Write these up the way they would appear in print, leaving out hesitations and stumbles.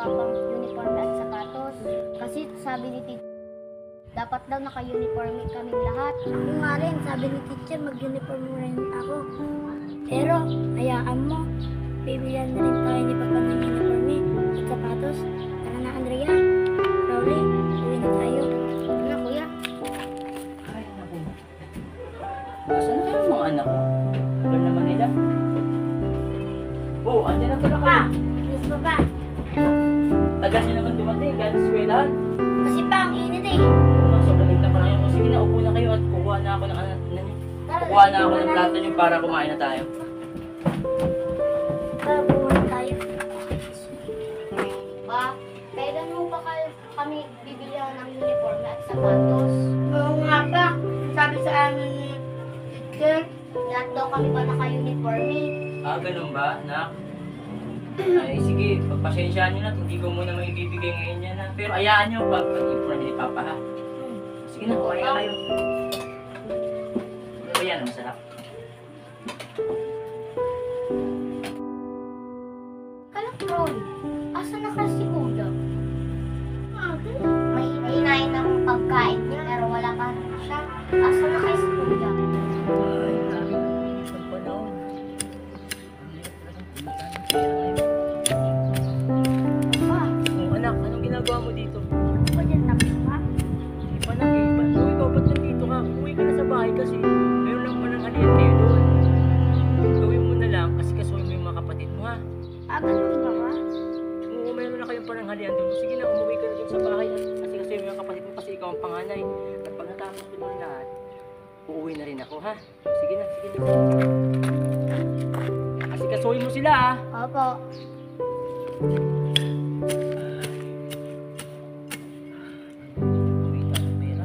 Papang uniforme at sapatos. Kasi sabi ni teacher, dapat daw naka-uniforme kaming lahat. Ako nga rin, sabi ni teacher, mag-uniform rin ako. Pero, hayaan mo, bibilihan na rin tayo ni Papa ng uniforme at sapatos. Tara na, Andrea. Crowley, uwi na tayo. Ano, kuya? Ay, naku. Nasaan kayo mga anak ko? Tagal naman nila. Oh, andyan na pala kayo. Yes, Papa. Tagal niyo naman dumating, galing sa eskwelahan. Kasi pa, ang init eh. Sobrang lig na pa lang. Sige na, upo na kayo at kukuha na ako ng kukuha na ako ng plato niyo para kumain na tayo. Tara, pumunta tayo. Pa, kailan mo pa kami bibilihan ng uniforme at sapatos? Oo nga pa. Sabi sa amin ni teacher, Lahat daw kami pa naka-uniforme. Ah, ganun ba, anak? Ay, sige, pagpasensyaan nyo na. Hindi ko muna maibibigay ngayon yan, ha? Pero ayaan nyo pag-ipon ni Papa, ha? Sige na, kumain na kayo. Ano ba yan? Masarap. Crowley, asan na kasi si Kuya? May hinahin ng pagkain niya pero wala pa rin siya. Asan na kasi si Kuya? Ay, sabi ko, isang panahon. Pa, Oh, anak, anong ginagawa mo dito? ako dyan tapos pa. Hindi pa nak, eh. Oh, ikaw, ba't nandito ka? Umuwi ka na sa bahay kasi meron lang palang halian kayo doon. Gawin mo na lang kasi kasuhin mo yung mga kapatid mo, ha? Ganun ba ka? Oo, meron na kayong pananghalian doon. Sige na, umuwi ka na doon sa bahay at kasi mo yung kapatid mo kasi ikaw ang panganay. At pag natapos ko doon lahat, uuwi na rin ako, ha? Sige na, sige na. Kasi kasuhin mo sila, ha? Opo. Uwi tayo ng pera.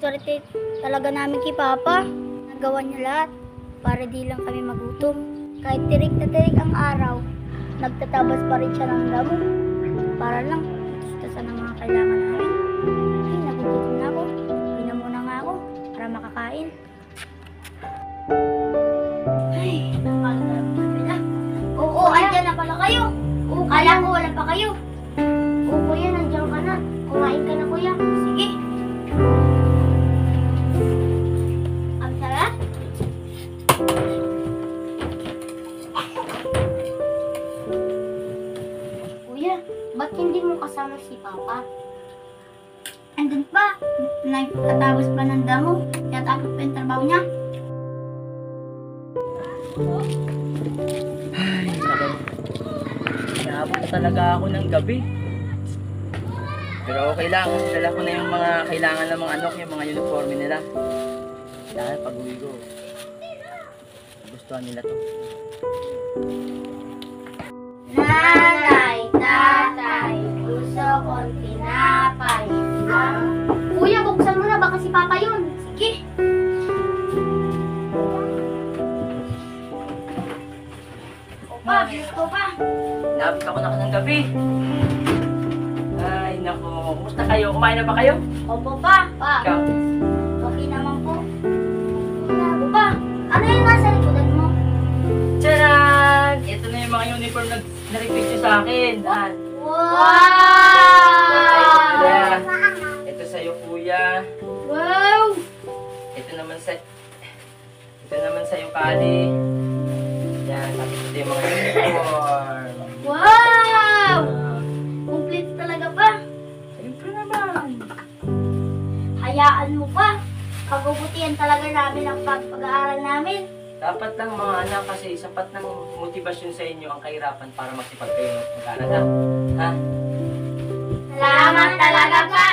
Swerte talaga namin kay Papa. Nagawa niya lahat para di lang kami magutom. Kahit tirik na tirik ang araw, nagtatabas pa rin siya ng damo para lang tustusan ang mga kailangan namin. Ay, nagugutom na ako. Uwi na muna nga ako para makakain. Ay, napagdarap na pala. Oo, andyan na pala kayo. Oo, kala ko wala pa kayo. oo kuya, nandiyan ka na. Kumain ka na kuya. Sige. Ang sarap. Kuya, ba't hindi mo kasama si Papa? Andun pa. Nagtatapos pa ng damo. Natapos pa yung trabaho niya. Ay, naku. Naabot na talaga ako ng gabi. Pero okay lang, dala ko na yung mga kailangan ng mga anak, yung mga uniforme nila. Dahil pag uwi ko, gustuhan nila to. Nanay, tatay, gusto kong tinapay. Kuya, buksan mo na. Baka si Papa yun. Sige. Opa, gusto pa. Naabot ako na ng gabi. Ay, naku. Kumusta kayo? Kumain na ba kayo? Opo pa. Pa, Ikaw? okay naman po. Opa, ano yung nasa likodan mo? Tcharan! Ito na yung mga uniform na na-repeat nyo sa akin. Dan. Kuya. Ito sa'yo, kuya. Wow! Ito naman sa'yo, Kali. Yan, tapos ito yung mga uniform. Wow! Complete talaga pa. Siyempre naman. Hayaan mo pa. Pagbubutihan talaga namin ang pag-aaral namin. Dapat lang mga anak kasi sapat ng motivasyon sa inyo ang kahirapan para magsipag kayo mag-aaral, ha? Ha? Salamat talaga pa.